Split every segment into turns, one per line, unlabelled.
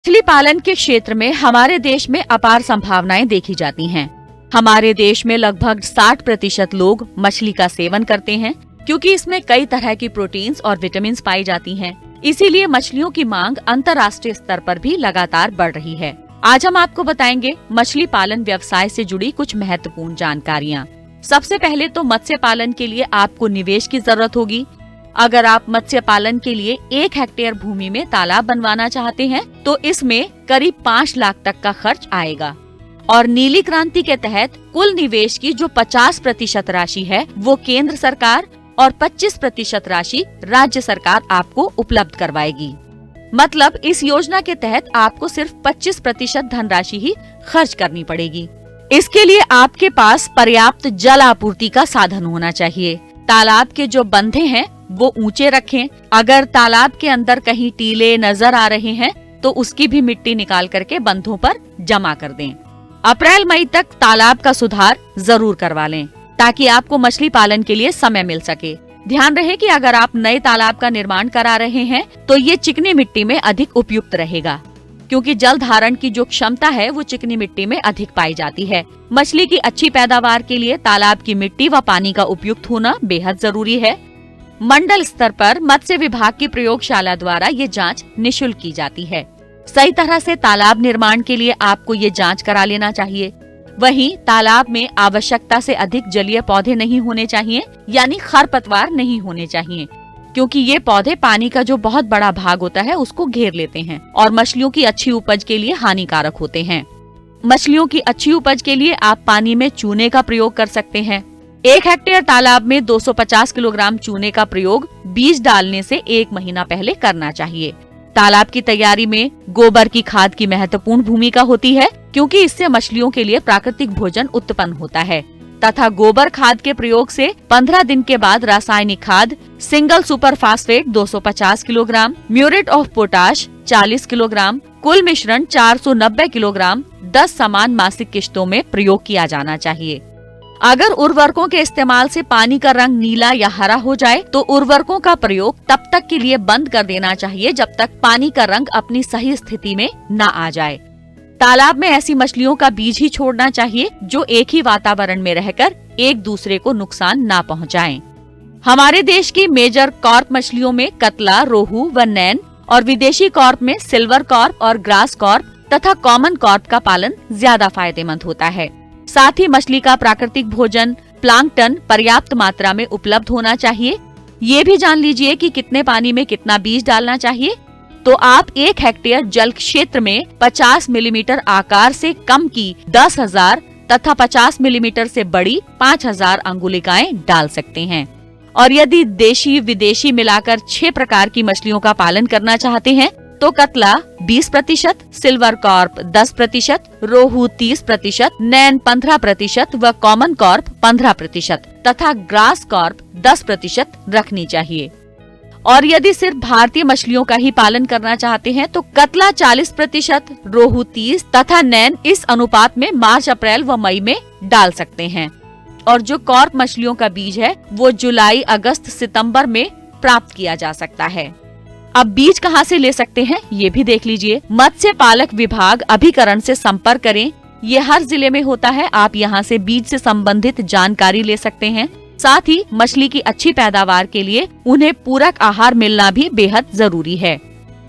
मछली पालन के क्षेत्र में हमारे देश में अपार संभावनाएं देखी जाती हैं। हमारे देश में लगभग 60% लोग मछली का सेवन करते हैं क्योंकि इसमें कई तरह की प्रोटीन्स और विटामिन्स पाई जाती हैं। इसीलिए मछलियों की मांग अंतर्राष्ट्रीय स्तर पर भी लगातार बढ़ रही है। आज हम आपको बताएंगे मछली पालन व्यवसाय से जुड़ी कुछ महत्वपूर्ण जानकारियाँ। सबसे पहले तो मत्स्य पालन के लिए आपको निवेश की जरूरत होगी। अगर आप मत्स्य पालन के लिए 1 हेक्टेयर भूमि में तालाब बनवाना चाहते हैं तो इसमें करीब 5 लाख तक का खर्च आएगा। और नीली क्रांति के तहत कुल निवेश की जो 50% राशि है वो केंद्र सरकार और 25% राशि राज्य सरकार आपको उपलब्ध करवाएगी। मतलब इस योजना के तहत आपको सिर्फ 25% धनराशि ही खर्च करनी पड़ेगी। इसके लिए आपके पास पर्याप्त जल आपूर्ति का साधन होना चाहिए। तालाब के जो बंधे हैं वो ऊंचे रखें। अगर तालाब के अंदर कहीं टीले नजर आ रहे हैं तो उसकी भी मिट्टी निकाल करके बंधों पर जमा कर दें। अप्रैल मई तक तालाब का सुधार जरूर करवा लें ताकि आपको मछली पालन के लिए समय मिल सके। ध्यान रहे कि अगर आप नए तालाब का निर्माण करा रहे हैं तो ये चिकनी मिट्टी में अधिक उपयुक्त रहेगा क्योंकि जल धारण की जो क्षमता है वो चिकनी मिट्टी में अधिक पाई जाती है। मछली की अच्छी पैदावार के लिए तालाब की मिट्टी व पानी का उपयुक्त होना बेहद जरूरी है। मंडल स्तर पर मत्स्य विभाग की प्रयोगशाला द्वारा ये जांच निःशुल्क की जाती है। सही तरह से तालाब निर्माण के लिए आपको ये जांच करा लेना चाहिए। वहीं तालाब में आवश्यकता से अधिक जलीय पौधे नहीं होने चाहिए, यानी खरपतवार नहीं होने चाहिए, क्योंकि ये पौधे पानी का जो बहुत बड़ा भाग होता है उसको घेर लेते हैं और मछलियों की अच्छी उपज के लिए हानिकारक होते हैं। मछलियों की अच्छी उपज के लिए आप पानी में चूने का प्रयोग कर सकते हैं। 1 हेक्टेयर तालाब में 250 किलोग्राम चूने का प्रयोग बीज डालने से 1 महीना पहले करना चाहिए। तालाब की तैयारी में गोबर की खाद की महत्वपूर्ण भूमिका होती है क्योंकि इससे मछलियों के लिए प्राकृतिक भोजन उत्पन्न होता है तथा गोबर खाद के प्रयोग से 15 दिन के बाद रासायनिक खाद single super phosphate 250 kilogram, muriate of potash 40 kilogram, कुल मिश्रण 490 किलोग्राम 10 समान मासिक किश्तों में प्रयोग किया जाना चाहिए। अगर उर्वरकों के इस्तेमाल से पानी का रंग नीला या हरा हो जाए तो उर्वरकों का प्रयोग तब तक के लिए बंद कर देना चाहिए जब तक पानी का रंग अपनी सही स्थिति में न आ जाए। तालाब में ऐसी मछलियों का बीज ही छोड़ना चाहिए जो एक ही वातावरण में रहकर एक दूसरे को नुकसान न पहुंचाएं। हमारे देश की मेजर कॉर्प मछलियों में कतला, रोहू व नैन और विदेशी कॉर्प में सिल्वर कॉर्प और ग्रास कॉर्प तथा कॉमन कॉर्प का पालन ज्यादा फायदेमंद होता है। साथ ही मछली का प्राकृतिक भोजन प्लांकटन पर्याप्त मात्रा में उपलब्ध होना चाहिए। ये भी जान लीजिए कि कितने पानी में कितना बीज डालना चाहिए। तो आप 1 हेक्टेयर जल क्षेत्र में 50 मिलीमीटर आकार से कम की 10,000 तथा 50 मिलीमीटर से बड़ी 5,000 अंगुलिकाएं डाल सकते हैं। और यदि देशी विदेशी मिलाकर 6 प्रकार की मछलियों का पालन करना चाहते हैं तो कतला 20%, सिल्वर कॉर्प 10%, रोहू 30%, नैन 15% व कॉमन कॉर्प 15% तथा ग्रास कॉर्प 10% रखनी चाहिए। और यदि सिर्फ भारतीय मछलियों का ही पालन करना चाहते हैं तो कतला 40%, रोहू 30 तथा नैन इस अनुपात में मार्च, अप्रैल व मई में डाल सकते हैं। और जो कॉर्प मछलियों का बीज है वो जुलाई, अगस्त, सितंबर में प्राप्त किया जा सकता है। अब बीज कहाँ से ले सकते हैं ये भी देख लीजिए। मत्स्य पालक विभाग अभिकरण से संपर्क करें। ये हर जिले में होता है। आप यहाँ से बीज से संबंधित जानकारी ले सकते हैं। साथ ही मछली की अच्छी पैदावार के लिए उन्हें पूरक आहार मिलना भी बेहद जरूरी है।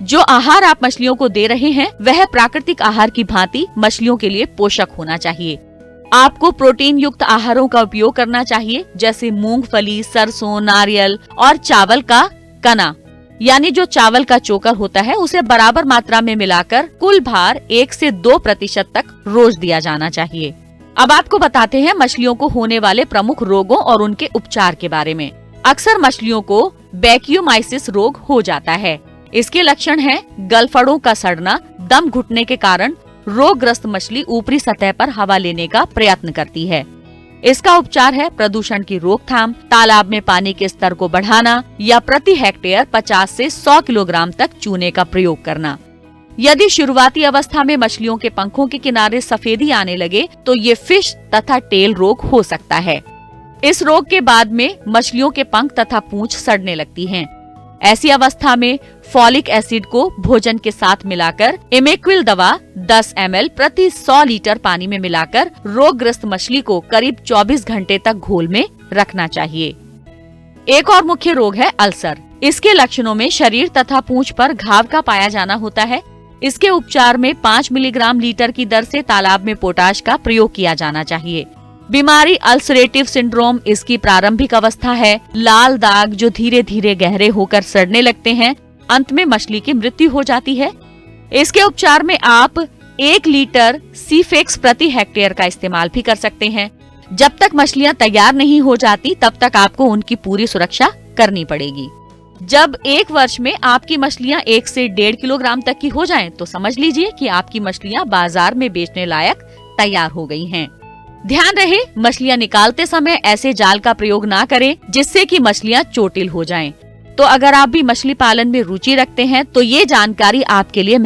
जो आहार आप मछलियों को दे रहे हैं वह प्राकृतिक आहार की भांति मछलियों के लिए पोषक होना चाहिए। आपको प्रोटीन युक्त आहारों का उपयोग करना चाहिए जैसे मूंगफली, सरसों, नारियल और चावल का कना, यानी जो चावल का चोकर होता है उसे बराबर मात्रा में मिलाकर कुल भार 1 से 2% तक रोज दिया जाना चाहिए। अब आपको बताते हैं मछलियों को होने वाले प्रमुख रोगों और उनके उपचार के बारे में। अक्सर मछलियों को बैक्यूमाइसिस रोग हो जाता है। इसके लक्षण हैं गलफड़ों का सड़ना, दम घुटने के कारण रोगग्रस्त मछली ऊपरी सतह पर हवा लेने का प्रयत्न करती है। इसका उपचार है प्रदूषण की रोकथाम, तालाब में पानी के स्तर को बढ़ाना या प्रति हेक्टेयर 50 से 100 किलोग्राम तक चूने का प्रयोग करना। यदि शुरुआती अवस्था में मछलियों के पंखों के किनारे सफेदी आने लगे तो ये फिश तथा टेल रोग हो सकता है। इस रोग के बाद में मछलियों के पंख तथा पूंछ सड़ने लगती हैं। ऐसी अवस्था में फॉलिक एसिड को भोजन के साथ मिलाकर इमेक्विल दवा 10 ml प्रति 100 लीटर पानी में मिलाकर रोगग्रस्त मछली को करीब 24 घंटे तक घोल में रखना चाहिए। एक और मुख्य रोग है अल्सर। इसके लक्षणों में शरीर तथा पूंछ पर घाव का पाया जाना होता है। इसके उपचार में 5 मिलीग्राम लीटर की दर से तालाब में पोटाश का प्रयोग किया जाना चाहिए। बीमारी अल्सरेटिव सिंड्रोम इसकी प्रारंभिक अवस्था है। लाल दाग जो धीरे धीरे गहरे होकर सड़ने लगते हैं, अंत में मछली की मृत्यु हो जाती है। इसके उपचार में आप 1 लीटर सीफेक्स प्रति हेक्टेयर का इस्तेमाल भी कर सकते हैं। जब तक मछलियां तैयार नहीं हो जाती तब तक आपको उनकी पूरी सुरक्षा करनी पड़ेगी। जब 1 वर्ष में आपकी मछलियां 1 से 1.5 किलोग्राम तक की हो जाएं, तो समझ लीजिए कि आपकी मछलियां बाजार में बेचने लायक तैयार हो गई हैं। ध्यान रहे, मछलियां निकालते समय ऐसे जाल का प्रयोग ना करें जिससे कि मछलियां चोटिल हो जाएं। तो अगर आप भी मछली पालन में रुचि रखते हैं तो ये जानकारी आपके लिए